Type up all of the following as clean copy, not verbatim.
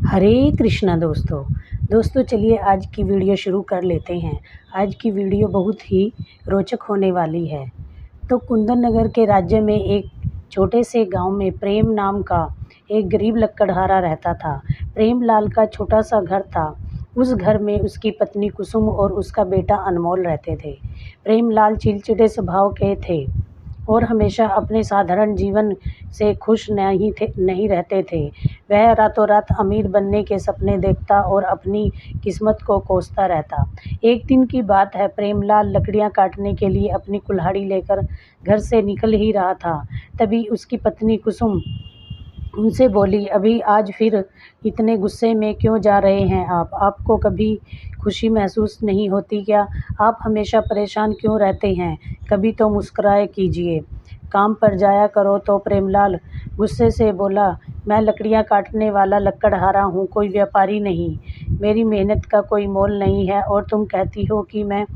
हरे कृष्णा दोस्तों चलिए आज की वीडियो शुरू कर लेते हैं। आज की वीडियो बहुत ही रोचक होने वाली है। तो कुंदन नगर के राज्य में एक छोटे से गांव में प्रेम नाम का एक गरीब लकड़हारा रहता था। प्रेमलाल का छोटा सा घर था। उस घर में उसकी पत्नी कुसुम और उसका बेटा अनमोल रहते थे। प्रेमलाल चिड़चिड़े स्वभाव के थे और हमेशा अपने साधारण जीवन से खुश नहीं रहते थे। वह रातों रात अमीर बनने के सपने देखता और अपनी किस्मत को कोसता रहता। एक दिन की बात है, प्रेमलाल लकड़ियां काटने के लिए अपनी कुल्हाड़ी लेकर घर से निकल ही रहा था। तभी उसकी पत्नी कुसुम उनसे बोली, अभी आज फिर इतने गुस्से में क्यों जा रहे हैं आप? आपको कभी खुशी महसूस नहीं होती क्या? आप हमेशा परेशान क्यों रहते हैं? कभी तो मुस्कुराया कीजिए, काम पर जाया करो। तो प्रेमलाल गुस्से से बोला, मैं लकड़ियां काटने वाला लकड़हारा हूँ, कोई व्यापारी नहीं। मेरी मेहनत का कोई मोल नहीं है और तुम कहती हो कि मैं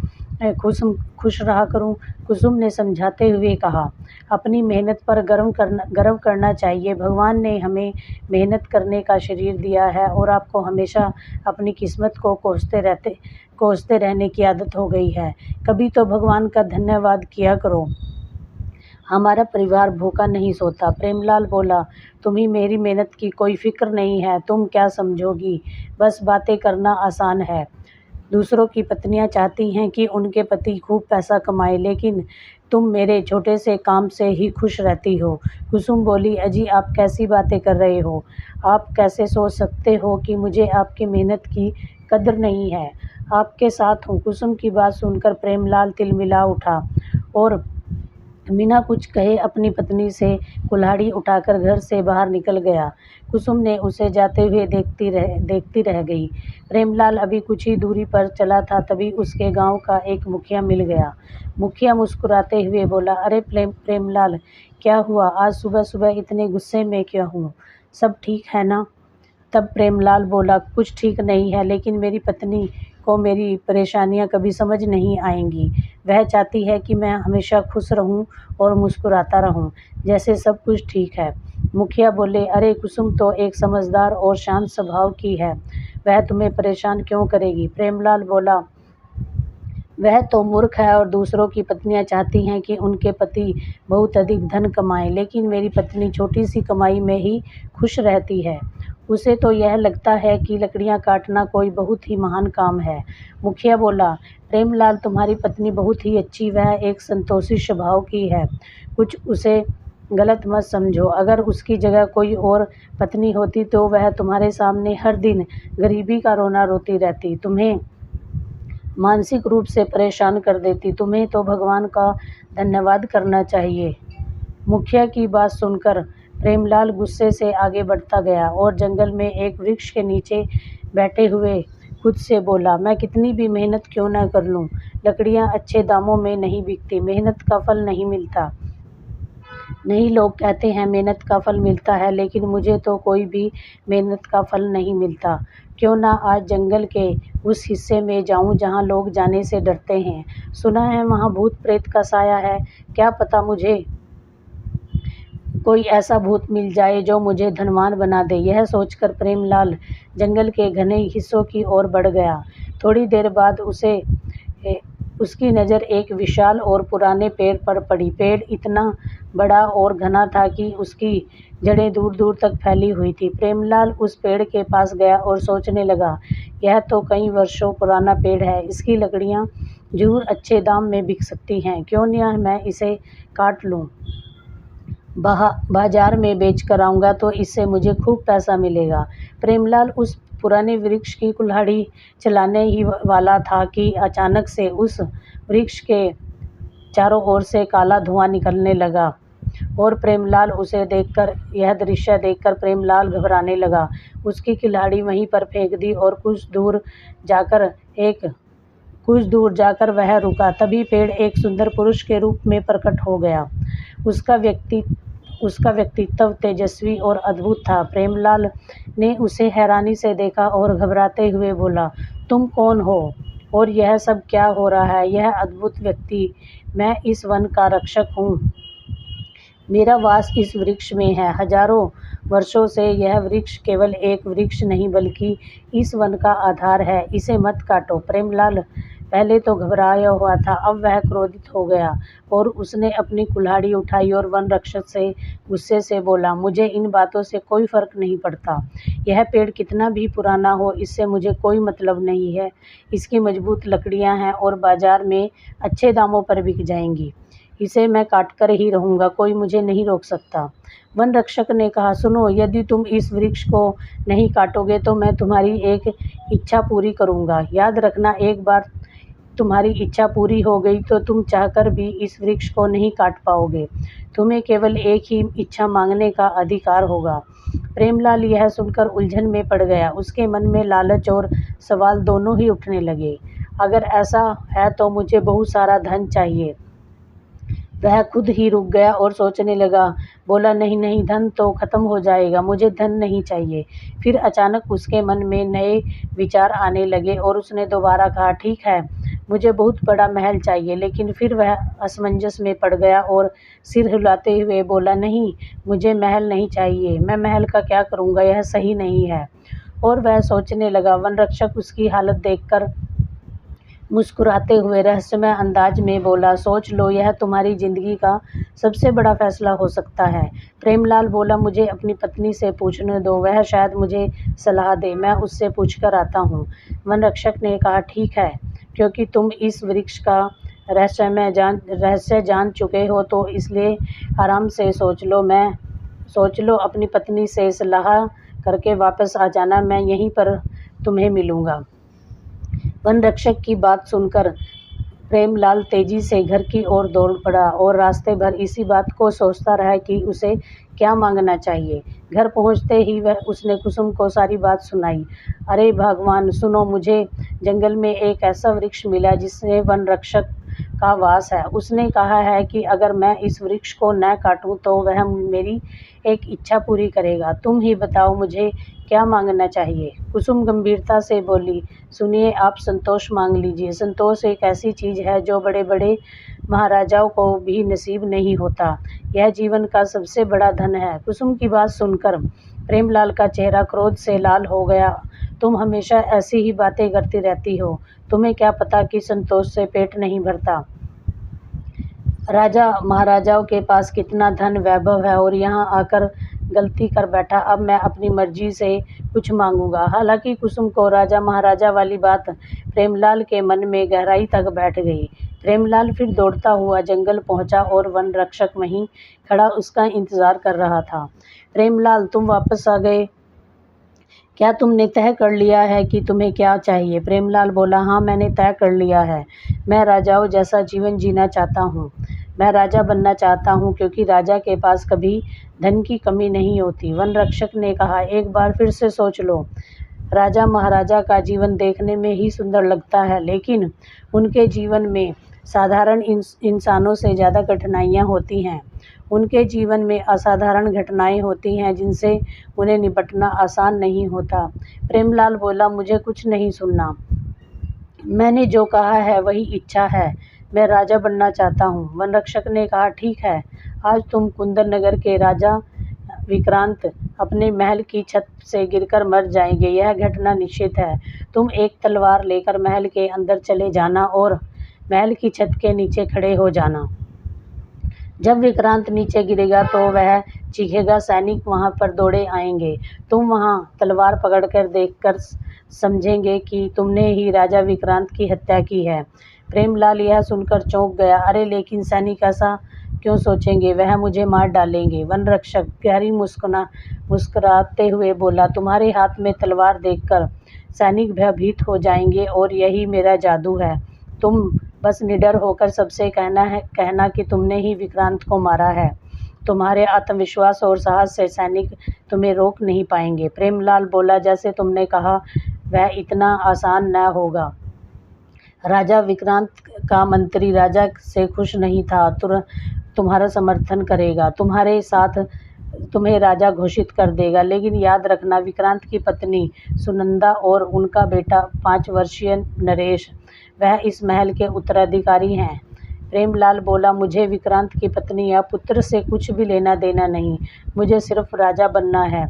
खुश रहा करूं। कुसुम ने समझाते हुए कहा, अपनी मेहनत पर गर्व करना चाहिए। भगवान ने हमें मेहनत करने का शरीर दिया है और आपको हमेशा अपनी किस्मत को कोसते रहने की आदत हो गई है। कभी तो भगवान का धन्यवाद किया करो। हमारा परिवार भूखा नहीं सोता। प्रेमलाल बोला, तुम्हें मेरी मेहनत की कोई फिक्र नहीं है, तुम क्या समझोगी? बस बातें करना आसान है। दूसरों की पत्नियां चाहती हैं कि उनके पति खूब पैसा कमाए, लेकिन तुम मेरे छोटे से काम से ही खुश रहती हो। कुसुम बोली, अजी आप कैसी बातें कर रहे हो? आप कैसे सोच सकते हो कि मुझे आपकी मेहनत की कदर नहीं है? आपके साथ हूँ। कुसुम की बात सुनकर प्रेमलाल तिलमिला उठा और बिना कुछ कहे अपनी पत्नी से कुल्हाड़ी उठाकर घर से बाहर निकल गया। कुसुम ने उसे जाते हुए देखती रह गई। प्रेमलाल अभी कुछ ही दूरी पर चला था, तभी उसके गांव का एक मुखिया मिल गया। मुखिया मुस्कुराते हुए बोला, अरे प्रेमलाल, क्या हुआ? आज सुबह सुबह इतने गुस्से में क्यों हूँ? सब ठीक है ना? तब प्रेमलाल बोला, कुछ ठीक नहीं है, लेकिन मेरी पत्नी को मेरी परेशानियां कभी समझ नहीं आएंगी। वह चाहती है कि मैं हमेशा खुश रहूं और मुस्कुराता रहूं, जैसे सब कुछ ठीक है। मुखिया बोले, अरे कुसुम तो एक समझदार और शांत स्वभाव की है, वह तुम्हें परेशान क्यों करेगी? प्रेमलाल बोला, वह तो मूर्ख है और दूसरों की पत्नियां चाहती हैं कि उनके पति बहुत अधिक धन कमाएं, लेकिन मेरी पत्नी छोटी सी कमाई में ही खुश रहती है। उसे तो यह लगता है कि लकड़ियां काटना कोई बहुत ही महान काम है। मुखिया बोला, प्रेमलाल तुम्हारी पत्नी बहुत ही अच्छी, वह एक संतोषी स्वभाव की है, कुछ उसे गलत मत समझो। अगर उसकी जगह कोई और पत्नी होती तो वह तुम्हारे सामने हर दिन गरीबी का रोना रोती रहती, तुम्हें मानसिक रूप से परेशान कर देती। तुम्हें तो भगवान का धन्यवाद करना चाहिए। मुखिया की बात सुनकर प्रेमलाल गुस्से से आगे बढ़ता गया और जंगल में एक वृक्ष के नीचे बैठे हुए खुद से बोला, मैं कितनी भी मेहनत क्यों ना कर लूं, लकड़ियां अच्छे दामों में नहीं बिकती, मेहनत का फल नहीं मिलता। नहीं, लोग कहते हैं मेहनत का फल मिलता है, लेकिन मुझे तो कोई भी मेहनत का फल नहीं मिलता। क्यों ना आज जंगल के उस हिस्से में जाऊं जहां लोग जाने से डरते हैं। सुना है वहां भूत प्रेत का साया है, क्या पता मुझे कोई ऐसा भूत मिल जाए जो मुझे धनवान बना दे। यह सोचकर प्रेमलाल जंगल के घने हिस्सों की ओर बढ़ गया। थोड़ी देर बाद उसकी नज़र एक विशाल और पुराने पेड़ पर पड़ी। पेड़ इतना बड़ा और घना था कि उसकी जड़ें दूर दूर तक फैली हुई थी। प्रेमलाल उस पेड़ के पास गया और सोचने लगा, यह तो कई वर्षों पुराना पेड़ है, इसकी लकड़ियां जरूर अच्छे दाम में बिक सकती हैं। क्यों न मैं इसे काट लूं, बाजार में बेच कर आऊँगा तो इससे मुझे खूब पैसा मिलेगा। प्रेमलाल उस पुराने वृक्ष की कुल्हाड़ी चलाने ही वाला था कि अचानक से उस वृक्ष के चारों ओर से काला धुआं निकलने लगा और यह दृश्य देखकर प्रेमलाल घबराने लगा। उसकी कुल्हाड़ी वहीं पर फेंक दी और कुछ दूर जाकर वह रुका। तभी पेड़ एक सुंदर पुरुष के रूप में प्रकट हो गया। उसका व्यक्तित्व तेजस्वी और अद्भुत था। प्रेमलाल ने उसे हैरानी से देखा और घबराते हुए बोला, तुम कौन हो और यह सब क्या हो रहा है? यह अद्भुत व्यक्ति, मैं इस वन का रक्षक हूँ, मेरा वास इस वृक्ष में है। हजारों वर्षों से यह वृक्ष केवल एक वृक्ष नहीं बल्कि इस वन का आधार है, इसे मत काटो। प्रेमलाल पहले तो घबराया हुआ था, अब वह क्रोधित हो गया और उसने अपनी कुल्हाड़ी उठाई और वन रक्षक से गुस्से से बोला, मुझे इन बातों से कोई फर्क नहीं पड़ता। यह पेड़ कितना भी पुराना हो, इससे मुझे कोई मतलब नहीं है। इसकी मजबूत लकड़ियां हैं और बाजार में अच्छे दामों पर बिक जाएंगी। इसे मैं काट कर ही रहूँगा, कोई मुझे नहीं रोक सकता। वन रक्षक ने कहा, सुनो, यदि तुम इस वृक्ष को नहीं काटोगे तो मैं तुम्हारी एक इच्छा पूरी करूँगा। याद रखना, एक बार तुम्हारी इच्छा पूरी हो गई तो तुम चाहकर भी इस वृक्ष को नहीं काट पाओगे। तुम्हें केवल एक ही इच्छा मांगने का अधिकार होगा। प्रेमलाल यह सुनकर उलझन में पड़ गया। उसके मन में लालच और सवाल दोनों ही उठने लगे। अगर ऐसा है तो मुझे बहुत सारा धन चाहिए। वह खुद ही रुक गया और सोचने लगा। बोला, नहीं नहीं, धन तो खत्म हो जाएगा, मुझे धन नहीं चाहिए। फिर अचानक उसके मन में नए विचार आने लगे और उसने दोबारा कहा, ठीक है, मुझे बहुत बड़ा महल चाहिए। लेकिन फिर वह असमंजस में पड़ गया और सिर हिलाते हुए बोला, नहीं, मुझे महल नहीं चाहिए। मैं महल का क्या करूँगा, यह सही नहीं है। और वह सोचने लगा। वन रक्षक उसकी हालत देखकर मुस्कुराते हुए रहस्यमय अंदाज में बोला, सोच लो, यह तुम्हारी जिंदगी का सबसे बड़ा फैसला हो सकता है। प्रेमलाल बोला, मुझे अपनी पत्नी से पूछने दो, वह शायद मुझे सलाह दे, मैं उससे पूछकर आता हूँ। वन रक्षक ने कहा, ठीक है, क्योंकि तुम इस वृक्ष का रहस्य जान चुके हो तो इसलिए आराम से सोच लो, अपनी पत्नी से सलाह करके वापस आ जाना, मैं यहीं पर तुम्हें मिलूंगा। वन रक्षक की बात सुनकर प्रेमलाल तेजी से घर की ओर दौड़ पड़ा और रास्ते भर इसी बात को सोचता रहा कि उसे क्या मांगना चाहिए। घर पहुंचते ही उसने कुसुम को सारी बात सुनाई। अरे भगवान, सुनो, मुझे जंगल में एक ऐसा वृक्ष मिला जिसमें वन रक्षक का वास है। उसने कहा है कि अगर मैं इस वृक्ष को न काटूं तो वह मेरी एक इच्छा पूरी करेगा। तुम ही बताओ, मुझे क्या मांगना चाहिए। कुसुम गंभीरता से बोली, सुनिए, आप संतोष मांग लीजिए। संतोष एक ऐसी चीज़ है जो बड़े बड़े महाराजाओं को भी नसीब नहीं होता। यह जीवन का सबसे बड़ा धन है। कुसुम की बात सुनकर प्रेमलाल का चेहरा क्रोध से लाल हो गया। तुम हमेशा ऐसी ही बातें करती रहती हो। तुम्हें क्या पता कि संतोष से पेट नहीं भरता। राजा महाराजाओं के पास कितना धन वैभव है और यहाँ आकर गलती कर बैठा। अब मैं अपनी मर्जी से कुछ मांगूंगा। हालांकि कुसुम को राजा महाराजा वाली बात प्रेमलाल के मन में गहराई तक बैठ गई। प्रेमलाल फिर दौड़ता हुआ जंगल पहुंचा और वन रक्षक वहीं खड़ा उसका इंतजार कर रहा था। प्रेमलाल, तुम वापस आ गए। क्या तुमने तय कर लिया है कि तुम्हें क्या चाहिए? प्रेमलाल बोला, हाँ, मैंने तय कर लिया है। मैं राजाओं जैसा जीवन जीना चाहता हूँ। मैं राजा बनना चाहता हूँ क्योंकि राजा के पास कभी धन की कमी नहीं होती। वन रक्षक ने कहा, एक बार फिर से सोच लो। राजा महाराजा का जीवन देखने में ही सुंदर लगता है, लेकिन उनके जीवन में साधारण इंसानों से ज़्यादा कठिनाइयाँ होती हैं। उनके जीवन में असाधारण घटनाएं होती हैं जिनसे उन्हें निपटना आसान नहीं होता। प्रेमलाल बोला, मुझे कुछ नहीं सुनना। मैंने जो कहा है वही इच्छा है। मैं राजा बनना चाहता हूँ। वन रक्षक ने कहा, ठीक है, आज तुम कुंदन नगर के राजा विक्रांत अपने महल की छत से गिरकर मर जाएंगे। यह घटना निश्चित है। तुम एक तलवार लेकर महल के अंदर चले जाना और महल की छत के नीचे खड़े हो जाना। जब विक्रांत नीचे गिरेगा तो वह चीखेगा, सैनिक वहां पर दौड़े आएंगे। तुम वहां तलवार पकड़कर देखकर समझेंगे कि तुमने ही राजा विक्रांत की हत्या की है। प्रेमलाल यह सुनकर चौंक गया। अरे लेकिन सैनिक ऐसा क्यों सोचेंगे? वह मुझे मार डालेंगे। वन रक्षक गहरी मुस्कुराते हुए बोला, तुम्हारे हाथ में तलवार देखकर सैनिक भयभीत हो जाएंगे और यही मेरा जादू है। तुम बस निडर होकर सबसे कहना कि तुमने ही विक्रांत को मारा है। तुम्हारे आत्मविश्वास और साहस से सैनिक तुम्हें रोक नहीं पाएंगे। प्रेमलाल बोला, जैसे तुमने कहा वह इतना आसान न होगा। राजा विक्रांत का मंत्री राजा से खुश नहीं था। तुम्हारा समर्थन करेगा, तुम्हारे साथ तुम्हें राजा घोषित कर देगा। लेकिन याद रखना, विक्रांत की पत्नी सुनंदा और उनका बेटा 5 वर्षीय नरेश, वह इस महल के उत्तराधिकारी हैं। प्रेमलाल बोला, मुझे विक्रांत की पत्नी या पुत्र से कुछ भी लेना देना नहीं, मुझे सिर्फ राजा बनना है।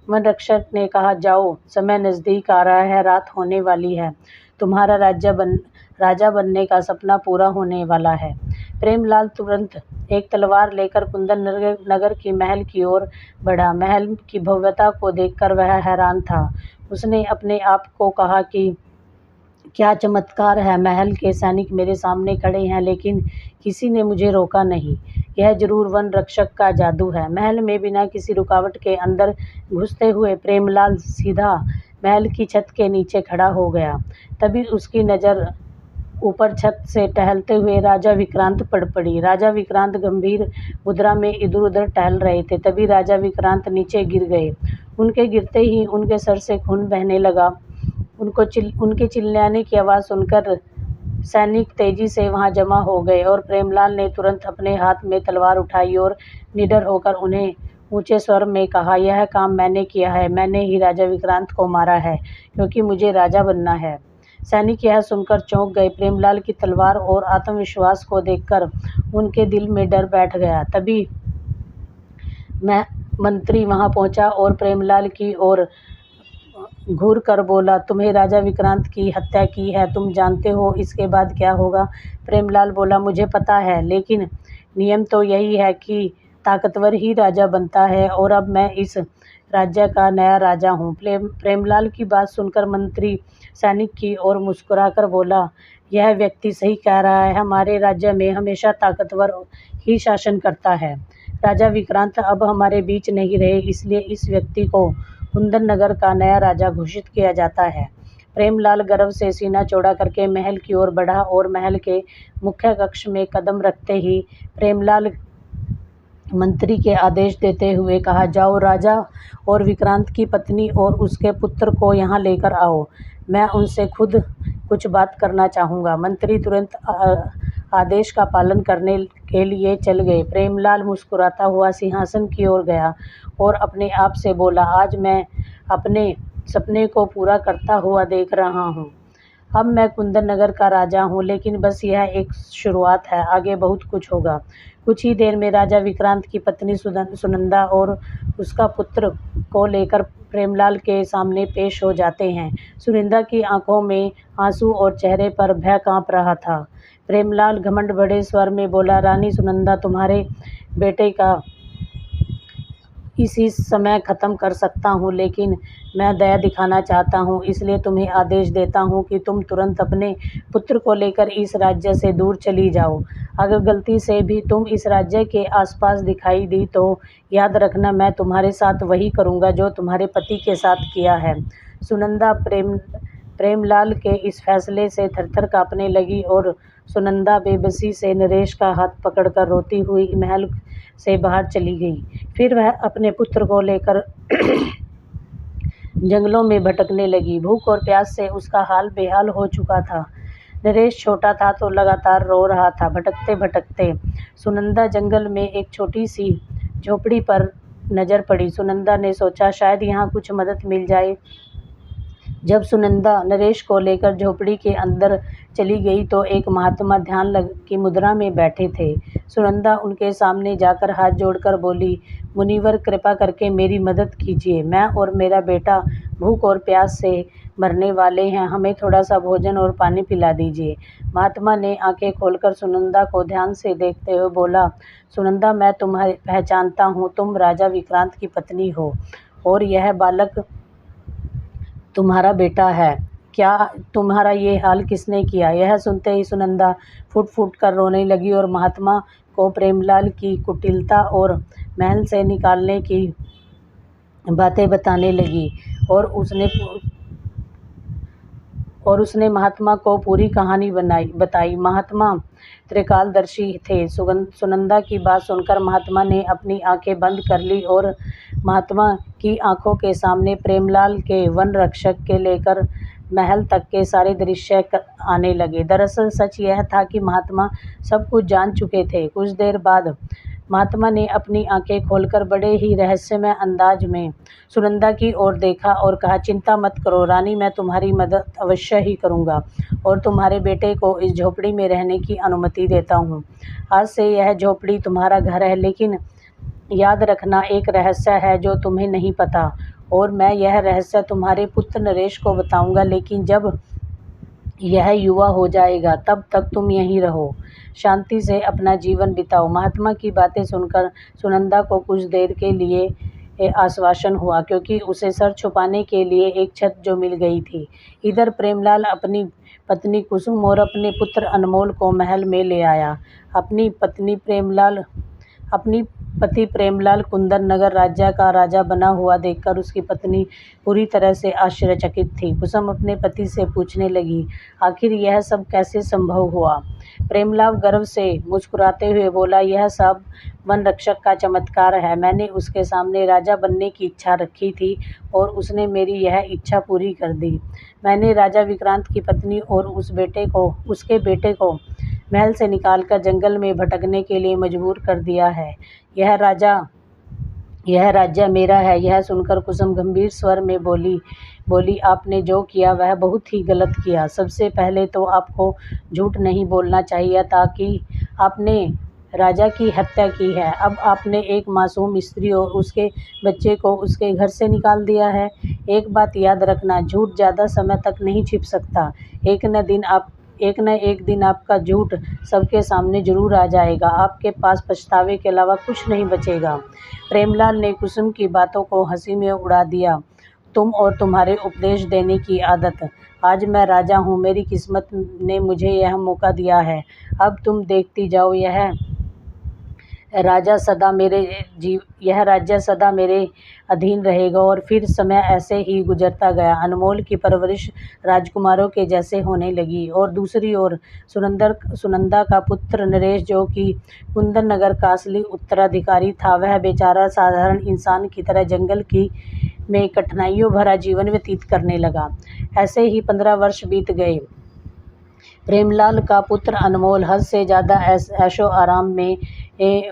वन रक्षक ने कहा, जाओ, समय नज़दीक आ रहा है, रात होने वाली है, तुम्हारा राजा बनने का सपना पूरा होने वाला है। प्रेमलाल तुरंत एक तलवार लेकर कुंदन नगर की महल की ओर बढ़ा। महल की भव्यता को देखकर वह हैरान था। उसने अपने आप को कहा कि क्या चमत्कार है, महल के सैनिक मेरे सामने खड़े हैं लेकिन किसी ने मुझे रोका नहीं। यह जरूर वन रक्षक का जादू है। महल में बिना किसी रुकावट के अंदर घुसते हुए प्रेमलाल सीधा महल की छत के नीचे खड़ा हो गया। तभी उसकी नज़र ऊपर छत से टहलते हुए राजा विक्रांत पड़ी। राजा विक्रांत गंभीर मुद्रा में इधर उधर टहल रहे थे। तभी राजा विक्रांत नीचे गिर गए। उनके गिरते ही उनके सर से खून बहने लगा। उनके चिल्लाने की आवाज़ सुनकर सैनिक तेजी से वहां जमा हो गए और प्रेमलाल ने तुरंत अपने हाथ में तलवार उठाई और निडर होकर उन्हें ऊंचे स्वर में कहा, यह काम मैंने किया है, मैंने ही राजा विक्रांत को मारा है क्योंकि मुझे राजा बनना है। सैनिक यह सुनकर चौंक गए। प्रेमलाल की तलवार और आत्मविश्वास को देखकर उनके दिल में डर बैठ गया। तभी मंत्री वहां पहुंचा और प्रेमलाल की ओर घूर कर बोला, तुम्हें राजा विक्रांत की हत्या की है, तुम जानते हो इसके बाद क्या होगा? प्रेमलाल बोला, मुझे पता है, लेकिन नियम तो यही है कि ताकतवर ही राजा बनता है और अब मैं इस राज्य का नया राजा हूँ। प्रेमलाल की बात सुनकर मंत्री सैनिक की ओर मुस्कुराकर बोला, यह व्यक्ति सही कह रहा है, हमारे राज्य में हमेशा ताकतवर ही शासन करता है। राजा विक्रांत अब हमारे बीच नहीं रहे, इसलिए इस व्यक्ति को कुंदन नगर का नया राजा घोषित किया जाता है। प्रेमलाल गर्व से सीना चौड़ा करके महल की ओर बढ़ा और महल के मुख्य कक्ष में कदम रखते ही प्रेमलाल मंत्री के आदेश देते हुए कहा, जाओ, राजा और विक्रांत की पत्नी और उसके पुत्र को यहाँ लेकर आओ, मैं उनसे खुद कुछ बात करना चाहूँगा। मंत्री तुरंत आदेश का पालन करने के लिए चल गए। प्रेमलाल मुस्कुराता हुआ सिंहासन की ओर गया और अपने आप से बोला, आज मैं अपने सपने को पूरा करता हुआ देख रहा हूँ। अब मैं कुंदन नगर का राजा हूँ, लेकिन बस यह एक शुरुआत है, आगे बहुत कुछ होगा। कुछ ही देर में राजा विक्रांत की पत्नी सुनंदा और उसका पुत्र को लेकर प्रेमलाल के सामने पेश हो जाते हैं। सुनंदा की आंखों में आंसू और चेहरे पर भय कांप रहा था। प्रेमलाल घमंड भरे स्वर में बोला, रानी सुनंदा, तुम्हारे बेटे का इसी समय ख़त्म कर सकता हूँ, लेकिन मैं दया दिखाना चाहता हूँ, इसलिए तुम्हें आदेश देता हूँ कि तुम तुरंत अपने पुत्र को लेकर इस राज्य से दूर चली जाओ। अगर गलती से भी तुम इस राज्य के आसपास दिखाई दी तो याद रखना, मैं तुम्हारे साथ वही करूँगा जो तुम्हारे पति के साथ किया है। सुनंदा प्रेमलाल के इस फैसले से थरथर काँपने लगी और सुनंदा बेबसी से नरेश का हाथ पकड़कर रोती हुई महल से बाहर चली गई। फिर वह अपने पुत्र को लेकर जंगलों में भटकने लगी। भूख और प्यास से उसका हाल बेहाल हो चुका था। नरेश छोटा था तो लगातार रो रहा था। भटकते भटकते सुनंदा जंगल में एक छोटी सी झोपड़ी पर नजर पड़ी। सुनंदा ने सोचा, शायद यहाँ कुछ मदद मिल जाए। जब सुनंदा नरेश को लेकर झोपड़ी के अंदर चली गई तो एक महात्मा ध्यान की मुद्रा में बैठे थे। सुनंदा उनके सामने जाकर हाथ जोड़कर बोली, मुनिवर, कृपा करके मेरी मदद कीजिए, मैं और मेरा बेटा भूख और प्यास से मरने वाले हैं, हमें थोड़ा सा भोजन और पानी पिला दीजिए। महात्मा ने आंखें खोलकर सुनंदा को ध्यान से देखते हुए बोला, सुनंदा, मैं तुम्हें पहचानता हूँ, तुम राजा विक्रांत की पत्नी हो और यह बालक तुम्हारा बेटा है। क्या तुम्हारा ये हाल किसने किया? यह सुनते ही सुनंदा फुट फुट कर रोने लगी और महात्मा को प्रेमलाल की कुटिलता और महल से निकालने की बातें बताने लगी और उसने महात्मा को पूरी कहानी बताई। महात्मा त्रिकालदर्शी थे। सुनंदा की बात सुनकर महात्मा ने अपनी आंखें बंद कर ली और महात्मा की आंखों के सामने प्रेमलाल के वन रक्षक के लेकर महल तक के सारे दृश्य आने लगे। दरअसल सच यह था कि महात्मा सब कुछ जान चुके थे। कुछ देर बाद महात्मा ने अपनी आंखें खोलकर बड़े ही रहस्यमय अंदाज में सुनंदा की ओर देखा और कहा, चिंता मत करो रानी, मैं तुम्हारी मदद अवश्य ही करूँगा और तुम्हारे बेटे को इस झोपड़ी में रहने की अनुमति देता हूँ। आज से यह झोपड़ी तुम्हारा घर है, लेकिन याद रखना एक रहस्य है जो तुम्हें नहीं पता, और मैं यह रहस्य तुम्हारे पुत्र नरेश को बताऊंगा, लेकिन जब यह युवा हो जाएगा तब तक तुम यहीं रहो, शांति से अपना जीवन बिताओ। महात्मा की बातें सुनकर सुनंदा को कुछ देर के लिए आश्वासन हुआ, क्योंकि उसे सर छुपाने के लिए एक छत जो मिल गई थी। इधर प्रेमलाल अपनी पत्नी कुसुम और अपने पुत्र अनमोल को महल में ले आया। अपनी पति प्रेमलाल कुंदन नगर राज्य का राजा बना हुआ देखकर उसकी पत्नी पूरी तरह से आश्चर्यचकित थी। कुसुम अपने पति से पूछने लगी, आखिर यह सब कैसे संभव हुआ? प्रेमलाल गर्व से मुस्कुराते हुए बोला, यह सब वन रक्षक का चमत्कार है। मैंने उसके सामने राजा बनने की इच्छा रखी थी और उसने मेरी यह इच्छा पूरी कर दी। मैंने राजा विक्रांत की पत्नी और उसके बेटे को महल से निकालकर जंगल में भटकने के लिए मजबूर कर दिया है। यह राज्य मेरा है। यह सुनकर कुसुम गंभीर स्वर में बोली, आपने जो किया वह बहुत ही गलत किया। सबसे पहले तो आपको झूठ नहीं बोलना चाहिए था कि आपने राजा की हत्या की है। अब आपने एक मासूम स्त्री और उसके बच्चे को उसके घर से निकाल दिया है। एक बात याद रखना, झूठ ज़्यादा समय तक नहीं छिप सकता। एक न एक दिन आपका झूठ सबके सामने जरूर आ जाएगा। आपके पास पछतावे के अलावा कुछ नहीं बचेगा। प्रेमलाल ने कुसुम की बातों को हंसी में उड़ा दिया। तुम और तुम्हारे उपदेश देने की आदत। आज मैं राजा हूँ, मेरी किस्मत ने मुझे यह मौका दिया है। अब तुम देखती जाओ, यह राज्य सदा मेरे अधीन रहेगा। और फिर समय ऐसे ही गुजरता गया। अनमोल की परवरिश राजकुमारों के जैसे होने लगी और दूसरी ओर सुनंदा का पुत्र नरेश, जो कि कुंदन नगर का असली उत्तराधिकारी था, वह बेचारा साधारण इंसान की तरह जंगल में कठिनाइयों भरा जीवन व्यतीत करने लगा। ऐसे ही 15 वर्ष बीत गए। प्रेमलाल का पुत्र अनमोल हद से ज़्यादा ऐशो आराम में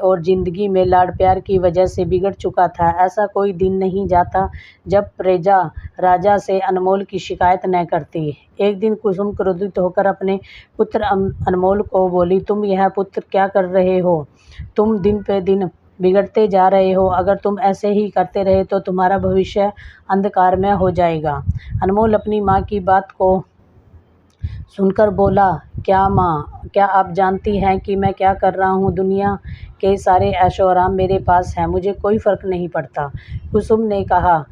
और जिंदगी में लाड प्यार की वजह से बिगड़ चुका था। ऐसा कोई दिन नहीं जाता जब प्रजा राजा से अनमोल की शिकायत न करती। एक दिन कुसुम क्रोधित होकर अपने पुत्र अनमोल को बोली, तुम यह पुत्र क्या कर रहे हो? तुम दिन पे दिन बिगड़ते जा रहे हो। अगर तुम ऐसे ही करते रहे तो तुम्हारा भविष्य अंधकारमय हो जाएगा। अनमोल अपनी माँ की बात को सुनकर बोला, क्या माँ, क्या आप जानती हैं कि मैं क्या कर रहा हूँ? दुनिया के सारे ऐशो आराम मेरे पास हैं, मुझे कोई फ़र्क नहीं पड़ता। कुसुम ने कहा,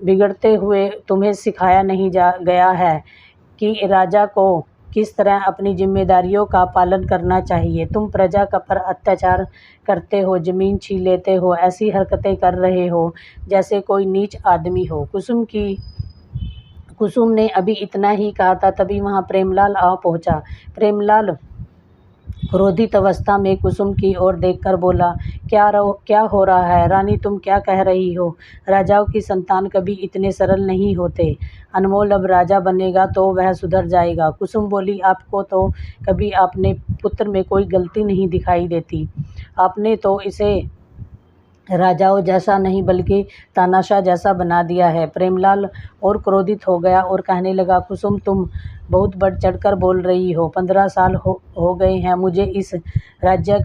बिगड़ते हुए तुम्हें सिखाया नहीं गया है कि राजा को किस तरह अपनी जिम्मेदारियों का पालन करना चाहिए। तुम प्रजा पर अत्याचार करते हो, ज़मीन छीन लेते हो, ऐसी हरकतें कर रहे हो जैसे कोई नीच आदमी हो। कुसुम ने अभी इतना ही कहा था, तभी वहाँ प्रेमलाल आ पहुँचा। प्रेमलाल क्रोधित अवस्था में कुसुम की ओर देखकर बोला, क्या हो रहा है रानी, तुम क्या कह रही हो? राजाओं की संतान कभी इतने सरल नहीं होते। अनमोल अब राजा बनेगा तो वह सुधर जाएगा। कुसुम बोली, आपको तो कभी अपने पुत्र में कोई गलती नहीं दिखाई देती। आपने तो इसे राजाओं जैसा नहीं बल्कि तानाशाह जैसा बना दिया है। प्रेमलाल और क्रोधित हो गया और कहने लगा, कुसुम, तुम बहुत बढ़ चढ़कर बोल रही हो। 15 साल हो गए हैं मुझे इस राज्य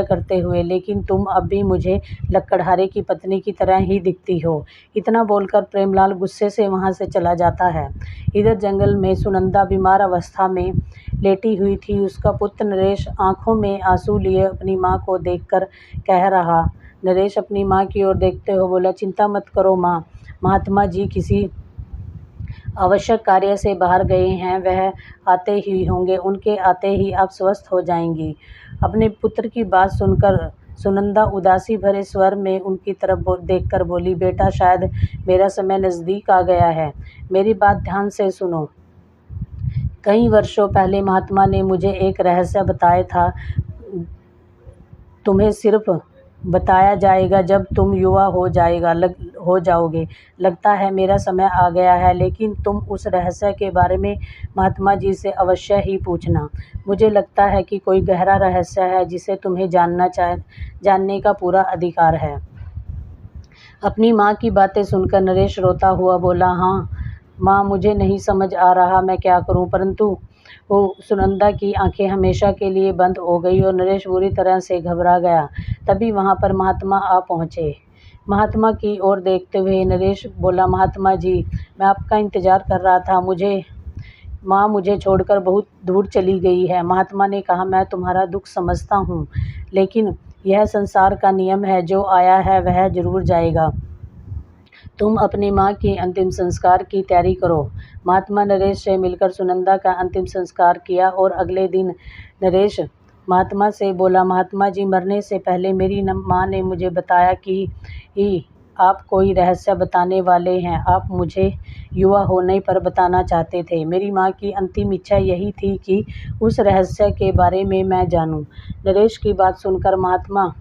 करते हुए, लेकिन तुम अब भी मुझे लकड़हारे की पत्नी की तरह ही दिखती हो। इतना बोलकर प्रेमलाल गुस्से से वहाँ से चला जाता है। इधर जंगल में सुनंदा बीमार अवस्था में लेटी हुई थी। उसका पुत्र नरेश आंखों में आंसू लिए अपनी माँ को देखकर कह रहा। नरेश अपनी माँ की ओर देखते हुए बोला, चिंता मत करो माँ, महात्मा जी किसी आवश्यक कार्य से बाहर गए हैं, वह आते ही होंगे, उनके आते ही आप स्वस्थ हो जाएंगी। अपने पुत्र की बात सुनकर सुनंदा उदासी भरे स्वर में उनकी तरफ देखकर बोली, बेटा, शायद मेरा समय नज़दीक आ गया है। मेरी बात ध्यान से सुनो। कई वर्षों पहले महात्मा ने मुझे एक रहस्य बताया था। तुम्हें सिर्फ बताया जाएगा जब तुम युवा हो जाओगे। लगता है मेरा समय आ गया है, लेकिन तुम उस रहस्य के बारे में महात्मा जी से अवश्य ही पूछना। मुझे लगता है कि कोई गहरा रहस्य है जिसे तुम्हें जानने का पूरा अधिकार है। अपनी माँ की बातें सुनकर नरेश रोता हुआ बोला, हाँ माँ, मुझे नहीं समझ आ रहा मैं क्या करूँ। परंतु वो सुनंदा की आंखें हमेशा के लिए बंद हो गई और नरेश बुरी तरह से घबरा गया। तभी वहाँ पर महात्मा आ पहुँचे। महात्मा की ओर देखते हुए नरेश बोला, महात्मा जी, मैं आपका इंतजार कर रहा था। माँ मुझे छोड़कर बहुत दूर चली गई है। महात्मा ने कहा, मैं तुम्हारा दुख समझता हूँ, लेकिन यह संसार का नियम है, जो आया है वह जरूर जाएगा। तुम अपनी माँ के अंतिम संस्कार की तैयारी करो। महात्मा नरेश से मिलकर सुनंदा का अंतिम संस्कार किया और अगले दिन नरेश महात्मा से बोला, महात्मा जी, मरने से पहले मेरी माँ ने मुझे बताया कि आप कोई रहस्य बताने वाले हैं। आप मुझे युवा होने पर बताना चाहते थे। मेरी माँ की अंतिम इच्छा यही थी कि उस रहस्य के बारे में मैं जानूं। नरेश की बात सुनकर महात्मा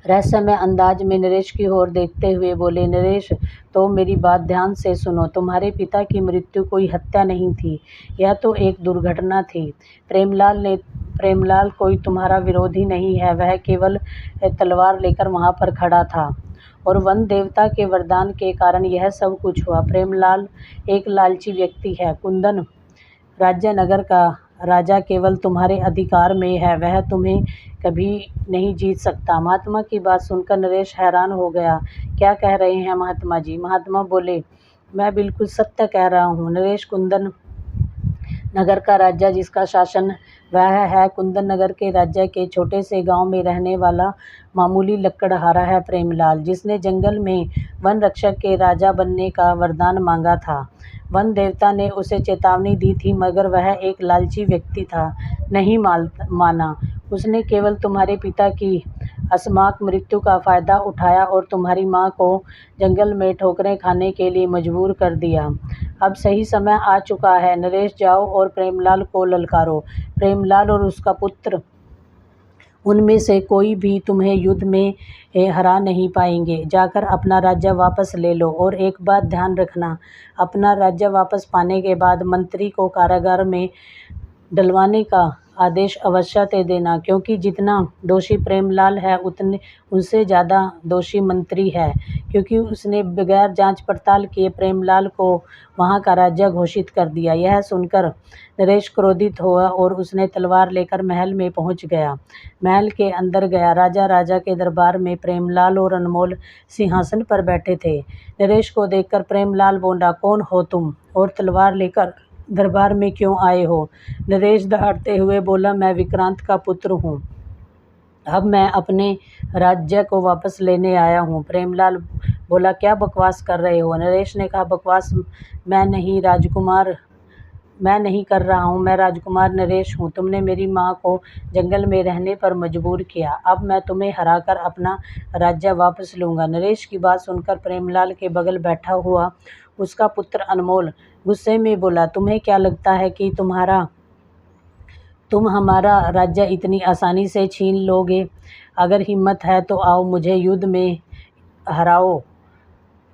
रहस्यमय अंदाज में नरेश की ओर देखते हुए बोले, नरेश, तो मेरी बात ध्यान से सुनो। तुम्हारे पिता की मृत्यु कोई हत्या नहीं थी, यह तो एक दुर्घटना थी। प्रेमलाल कोई तुम्हारा विरोधी नहीं है, वह केवल तलवार लेकर वहां पर खड़ा था और वन देवता के वरदान के कारण यह सब कुछ हुआ। प्रेमलाल एक लालची व्यक्ति है। कुंदन राज्यनगर का राजा केवल तुम्हारे अधिकार में है, वह तुम्हें कभी नहीं जीत सकता। महात्मा की बात सुनकर नरेश हैरान हो गया। क्या कह रहे हैं महात्मा जी? महात्मा बोले, मैं बिल्कुल सत्य कह रहा हूँ नरेश। कुंदन नगर का राजा जिसका शासन वह है, कुंदन नगर के राज्य के छोटे से गांव में रहने वाला मामूली लकड़हारा है प्रेमलाल, जिसने जंगल में वन रक्षक के राजा बनने का वरदान मांगा था। वन देवता ने उसे चेतावनी दी थी, मगर वह एक लालची व्यक्ति था, नहीं माना। उसने केवल तुम्हारे पिता की अकस्मात मृत्यु का फायदा उठाया और तुम्हारी माँ को जंगल में ठोकरें खाने के लिए मजबूर कर दिया। अब सही समय आ चुका है नरेश, जाओ और प्रेमलाल को ललकारो। प्रेमलाल और उसका पुत्र, उनमें से कोई भी तुम्हें युद्ध में हरा नहीं पाएंगे। जाकर अपना राज्य वापस ले लो। और एक बात ध्यान रखना, अपना राज्य वापस पाने के बाद मंत्री को कारागार में डलवाने का आदेश अवश्य दे देना, क्योंकि जितना दोषी प्रेमलाल है उतने उससे ज़्यादा दोषी मंत्री है, क्योंकि उसने बगैर जांच पड़ताल किए प्रेमलाल को वहां का राज्य घोषित कर दिया। यह सुनकर नरेश क्रोधित हुआ और उसने तलवार लेकर महल में पहुंच गया। महल के अंदर गया। राजा के दरबार में प्रेमलाल और अनमोल सिंहासन पर बैठे थे। नरेश को देखकर प्रेमलाल बोला, कौन हो तुम और तलवार लेकर दरबार में क्यों आए हो? नरेश दहाड़ते हुए बोला, मैं विक्रांत का पुत्र हूँ। अब मैं अपने राज्य को वापस लेने आया हूँ। प्रेमलाल बोला, क्या बकवास कर रहे हो? नरेश ने कहा, बकवास मैं नहीं कर रहा हूँ। मैं राजकुमार नरेश हूँ। तुमने मेरी माँ को जंगल में रहने पर मजबूर किया। अब मैं तुम्हें हराकर अपना राज्य वापस लूँगा। नरेश की बात सुनकर प्रेमलाल के बगल बैठा हुआ उसका पुत्र अनमोल गुस्से में बोला, तुम्हें क्या लगता है कि तुम हमारा राज्य इतनी आसानी से छीन लोगे? अगर हिम्मत है तो आओ, मुझे युद्ध में हराओ।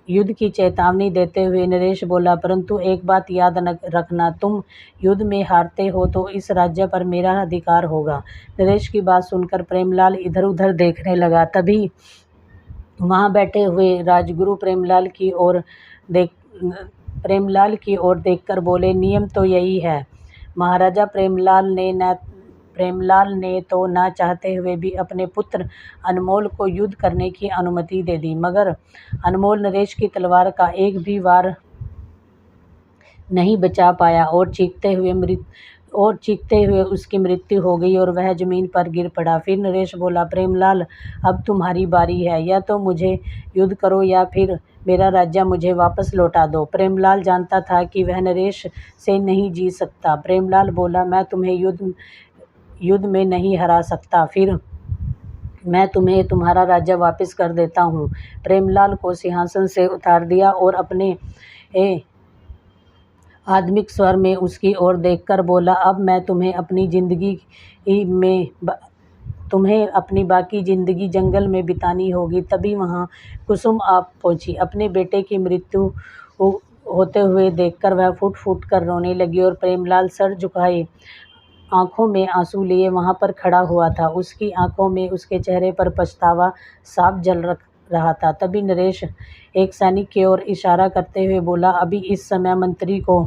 युद्ध की चेतावनी देते हुए नरेश बोला, परंतु एक बात याद रखना, तुम युद्ध में हारते हो तो इस राज्य पर मेरा अधिकार होगा। नरेश की बात सुनकर प्रेमलाल इधर उधर देखने लगा। तभी वहां बैठे हुए राजगुरु प्रेमलाल की ओर देखकर बोले, नियम तो यही है। महाराजा प्रेमलाल ने तो ना चाहते हुए भी अपने पुत्र अनमोल को युद्ध करने की अनुमति दे दी, मगर अनमोल नरेश की तलवार का एक भी वार नहीं बचा पाया और चीखते हुए उसकी मृत्यु हो गई और वह जमीन पर गिर पड़ा। फिर नरेश बोला, प्रेमलाल, अब तुम्हारी बारी है, या तो मुझे युद्ध करो या फिर मेरा राज्य मुझे वापस लौटा दो। प्रेमलाल जानता था कि वह नरेश से नहीं जीत सकता। प्रेमलाल बोला, मैं तुम्हें युद्ध में नहीं हरा सकता, फिर मैं तुम्हें तुम्हारा राज्य वापस कर देता हूँ। प्रेमलाल को सिंहासन से उतार दिया और अपने आधुनिक स्वर में उसकी ओर देखकर बोला, अब मैं तुम्हें अपनी जिंदगी में तुम्हें अपनी बाकी ज़िंदगी जंगल में बितानी होगी। तभी वहाँ कुसुम आ पहुँची। अपने बेटे की मृत्यु होते हुए देखकर वह फूट फूट कर रोने लगी और प्रेमलाल सर झुकाए आंखों में आंसू लिए वहाँ पर खड़ा हुआ था। उसकी आंखों में, उसके चेहरे पर पछतावा साफ जल रहा था। तभी नरेश एक सैनिक की ओर इशारा करते हुए बोला, अभी इस समय मंत्री को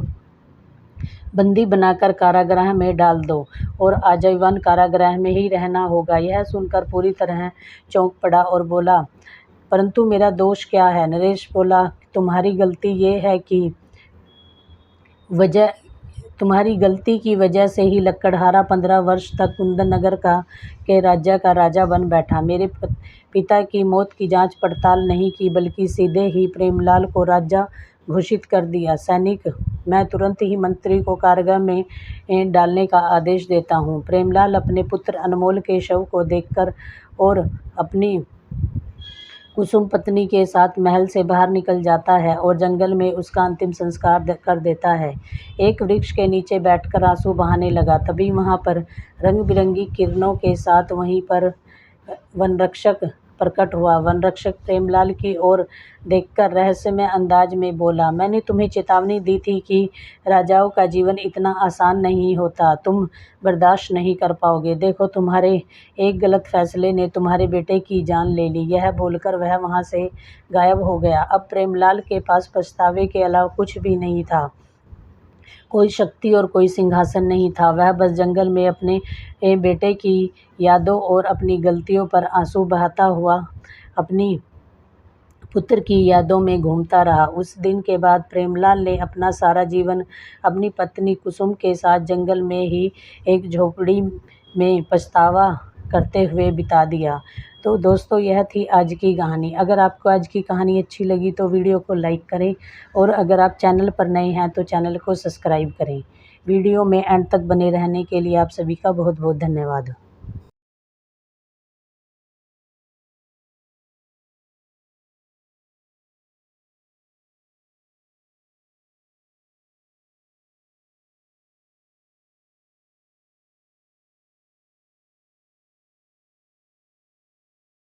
बंदी बनाकर कारागृह में डाल दो और आजीवन कारागृह में ही रहना होगा। यह सुनकर पूरी तरह चौंक पड़ा और बोला, परंतु मेरा दोष क्या है? नरेश बोला, तुम्हारी गलती की वजह से ही लक्कड़हारा 15 वर्ष तक कुंदन नगर के राज्य का राजा बन बैठा। मेरे पिता की मौत की जांच पड़ताल नहीं की, बल्कि सीधे ही प्रेमलाल को राजा घोषित कर दिया। सैनिक, मैं तुरंत ही मंत्री को कारागृह में डालने का आदेश देता हूँ। प्रेमलाल अपने पुत्र अनमोल के शव को देखकर और अपनी कुसुम पत्नी के साथ महल से बाहर निकल जाता है और जंगल में उसका अंतिम संस्कार कर देता है। एक वृक्ष के नीचे बैठकर आंसू बहाने लगा। तभी वहाँ पर रंग बिरंगी किरणों के साथ वहीं पर वनरक्षक प्रकट हुआ। वनरक्षक प्रेमलाल की ओर देखकर रहस्यमय अंदाज में बोला, मैंने तुम्हें चेतावनी दी थी कि राजाओं का जीवन इतना आसान नहीं होता, तुम बर्दाश्त नहीं कर पाओगे। देखो, तुम्हारे एक गलत फैसले ने तुम्हारे बेटे की जान ले ली। यह बोलकर वह वहाँ से गायब हो गया। अब प्रेमलाल के पास पछतावे के अलावा कुछ भी नहीं था। कोई शक्ति और कोई सिंहासन नहीं था। वह बस जंगल में अपने बेटे की यादों और अपनी गलतियों पर आंसू बहाता हुआ अपनी पुत्र की यादों में घूमता रहा। उस दिन के बाद प्रेमलाल ने अपना सारा जीवन अपनी पत्नी कुसुम के साथ जंगल में ही एक झोपड़ी में पछतावा करते हुए बिता दिया। तो दोस्तों, यह थी आज की कहानी। अगर आपको आज की कहानी अच्छी लगी तो वीडियो को लाइक करें और अगर आप चैनल पर नए हैं तो चैनल को सब्सक्राइब करें। वीडियो में एंड तक बने रहने के लिए आप सभी का बहुत बहुत धन्यवाद।